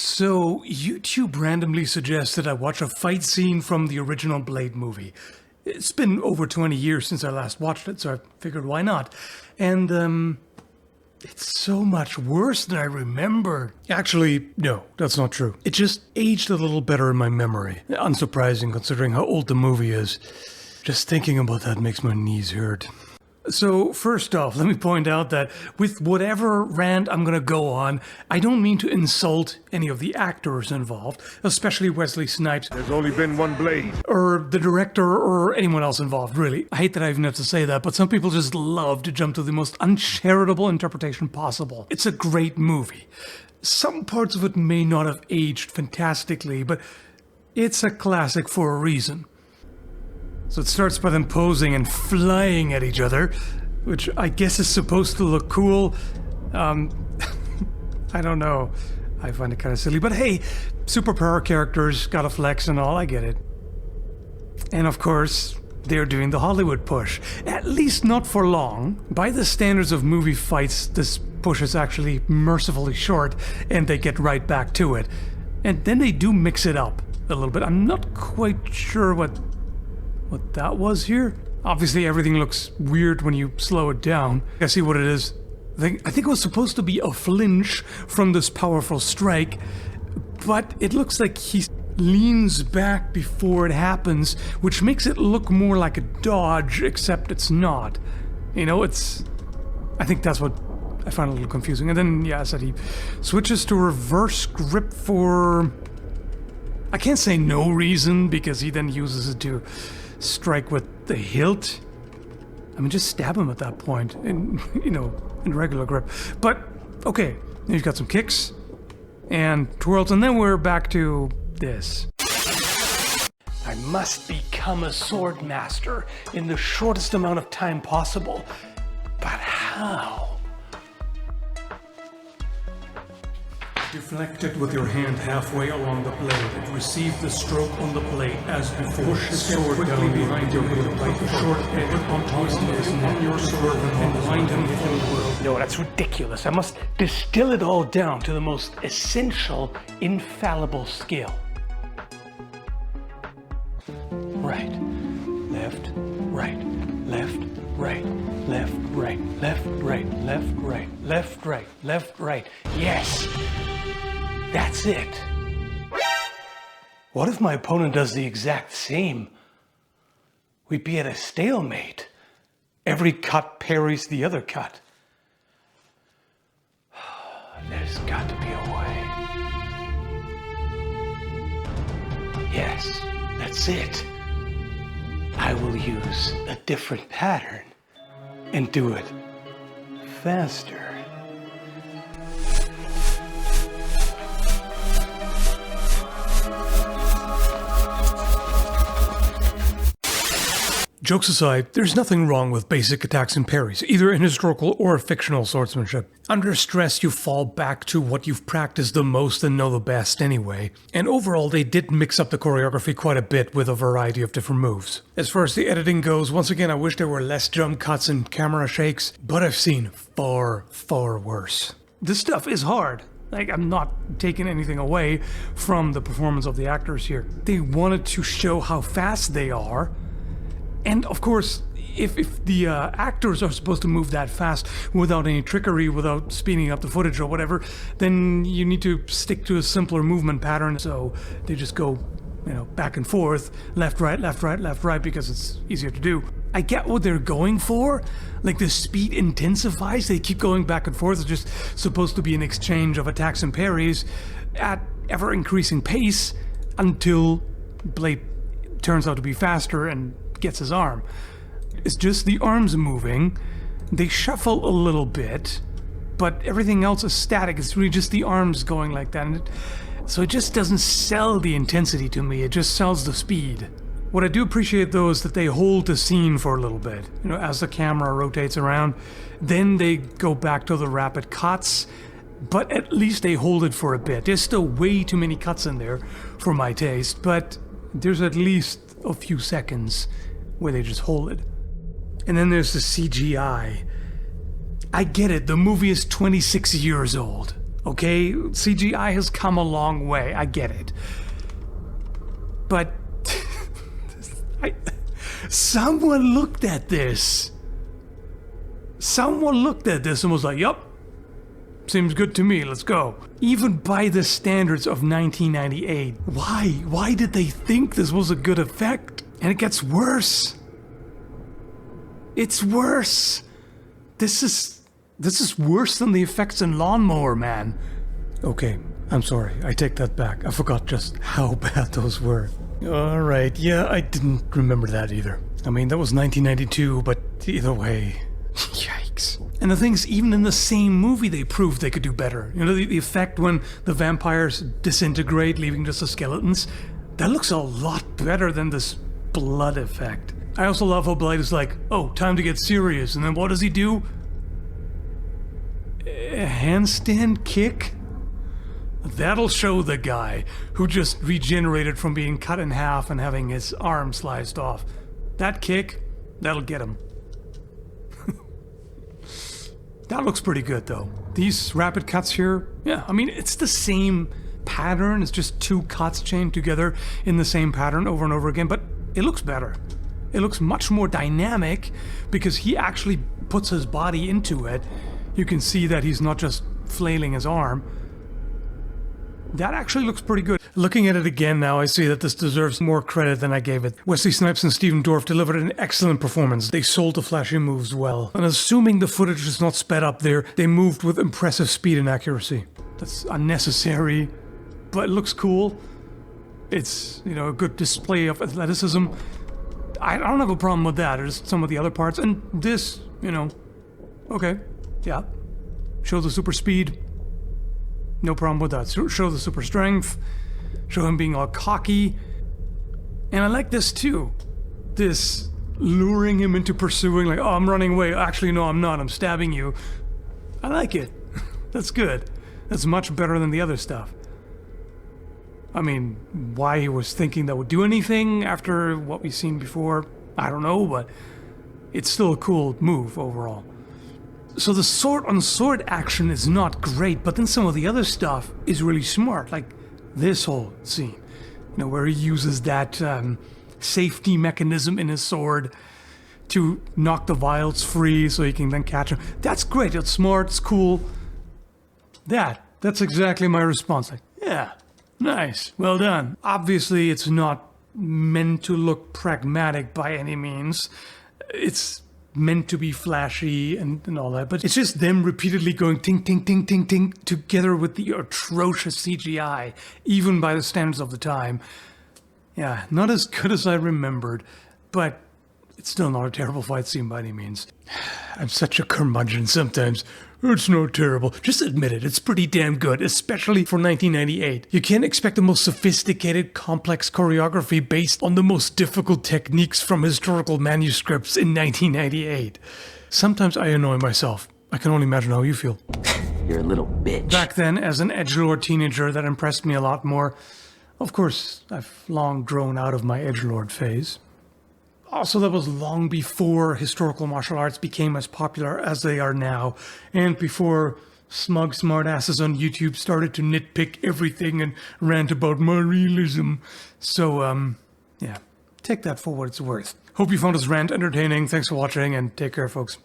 So, YouTube randomly suggested I watch a fight scene from the original Blade movie. It's been over 20 years since I last watched it, so I figured why not. And, it's so much worse than I remember. Actually, no, that's not true. It just aged a little better in my memory. Unsurprising considering how old the movie is. Just thinking about that makes my knees hurt. So, first off, let me point out that with whatever rant I'm gonna go on, I don't mean to insult any of the actors involved, especially Wesley Snipes. There's only been one Blade. Or the director, or anyone else involved, really. I hate that I even have to say that, but some people just love to jump to the most uncharitable interpretation possible. It's a great movie. Some parts of it may not have aged fantastically, but it's a classic for a reason. So it starts by them posing and flying at each other, which I guess is supposed to look cool. I don't know. I find it kind of silly, but hey, superpower characters gotta flex and all, I get it. And of course, they're doing the Hollywood push. At least not for long. By the standards of movie fights, this push is actually mercifully short, and they get right back to it. And then they do mix it up a little bit. I'm not quite sure what that was here. Obviously everything looks weird when you slow it down. I see what it is. I think it was supposed to be a flinch from this powerful strike, but it looks like he leans back before it happens, which makes it look more like a dodge, except it's not. You know, I think that's what I find a little confusing. And then, yeah, I said he switches to reverse grip for... I can't say no reason, because he then uses it to strike with the hilt. I mean, just stab him at that point, in regular grip. But, okay, then he's got some kicks, and twirls, and then we're back to this. I must become a sword master in the shortest amount of time possible. But how? Deflect it with your hand halfway along the blade and receive the stroke on the blade as before. Push the sword down behind your hilt like a short edge onto his neck on your sword and wind him forward. No, that's ridiculous. I must distill it all down to the most essential, infallible skill. Right, left, right, left, right, left, right, left, right, left, right, left, right, left, right. Yes! That's it. What if my opponent does the exact same? We'd be at a stalemate. Every cut parries the other cut. There's got to be a way. Yes, that's it. I will use a different pattern and do it faster. Jokes aside, there's nothing wrong with basic attacks and parries, either in historical or fictional swordsmanship. Under stress, you fall back to what you've practiced the most and know the best anyway. And overall, they did mix up the choreography quite a bit with a variety of different moves. As far as the editing goes, once again, I wish there were less jump cuts and camera shakes, but I've seen far, far worse. This stuff is hard. Like, I'm not taking anything away from the performance of the actors here. They wanted to show how fast they are. And of course, if the actors are supposed to move that fast without any trickery, without speeding up the footage or whatever, then you need to stick to a simpler movement pattern. So they just go, back and forth, left, right, left, right, left, right, because it's easier to do. I get what they're going for. Like, the speed intensifies. They keep going back and forth. It's just supposed to be an exchange of attacks and parries at ever-increasing pace until Blade turns out to be faster and gets his arm. It's just the arms moving. They shuffle a little bit, but everything else is static. It's really just the arms going like that. And so it just doesn't sell the intensity to me. It just sells the speed. What I do appreciate, though, is that they hold the scene for a little bit. As the camera rotates around, then they go back to the rapid cuts, but at least they hold it for a bit. There's still way too many cuts in there for my taste, but there's at least a few seconds where they just hold it. And then there's the CGI. I get it, the movie is 26 years old. Okay, CGI has come a long way, I get it. But someone looked at this. Someone looked at this and was like, yup, seems good to me, let's go. Even by the standards of 1998. Why? Why did they think this was a good effect? And it gets worse. It's worse. This is worse than the effects in Lawnmower Man. Okay, I'm sorry, I take that back. I forgot just how bad those were. Alright, yeah, I didn't remember that either. I mean, that was 1992, but either way, yikes. And the things, even in the same movie, they proved they could do better. You know, the effect when the vampires disintegrate, leaving just the skeletons, that looks a lot better than this blood effect. I also love how Blight is like, oh, time to get serious, and then what does he do? A handstand kick? That'll show the guy who just regenerated from being cut in half and having his arm sliced off. That kick, that'll get him. That looks pretty good though. These rapid cuts here, yeah, I mean, it's the same pattern. It's just two cuts chained together in the same pattern over and over again, but it looks better. It looks much more dynamic because he actually puts his body into it. You can see that he's not just flailing his arm. That actually looks pretty good. Looking at it again now, I see that this deserves more credit than I gave it. Wesley Snipes and Stephen Dorff delivered an excellent performance. They sold the flashy moves well. And assuming the footage is not sped up there, they moved with impressive speed and accuracy. That's unnecessary, but it looks cool. It's, you know, a good display of athleticism. I don't have a problem with that. There's some of the other parts. And this, you know, okay, yeah. Show the super speed. No problem with that. Show the super strength. Show him being all cocky. And I like this too. This luring him into pursuing, like, oh, I'm running away. Actually, no, I'm not. I'm stabbing you. I like it. That's good. That's much better than the other stuff. I mean, why he was thinking that would do anything after what we've seen before, I don't know, but it's still a cool move overall. So the sword-on-sword action is not great, but then some of the other stuff is really smart, like this whole scene, you know, where he uses that safety mechanism in his sword to knock the vials free so he can then catch them. That's great, it's smart, it's cool. That's exactly my response, like, yeah, nice, well done. Obviously, it's not meant to look pragmatic by any means. It's meant to be flashy and all that, but it's just them repeatedly going ting, ting, ting, ting, ting, together with the atrocious CGI, even by the standards of the time. Yeah, not as good as I remembered, but it's still not a terrible fight scene by any means. I'm such a curmudgeon sometimes. It's not terrible. Just admit it, it's pretty damn good, especially for 1998. You can't expect the most sophisticated, complex choreography based on the most difficult techniques from historical manuscripts in 1998. Sometimes I annoy myself. I can only imagine how you feel. You're a little bitch. Back then, as an edgelord teenager, that impressed me a lot more. Of course, I've long grown out of my edgelord phase. Also, that was long before historical martial arts became as popular as they are now, and before smug smartasses on YouTube started to nitpick everything and rant about my realism. So, yeah, take that for what it's worth. Hope you found this rant entertaining. Thanks for watching, and take care, folks.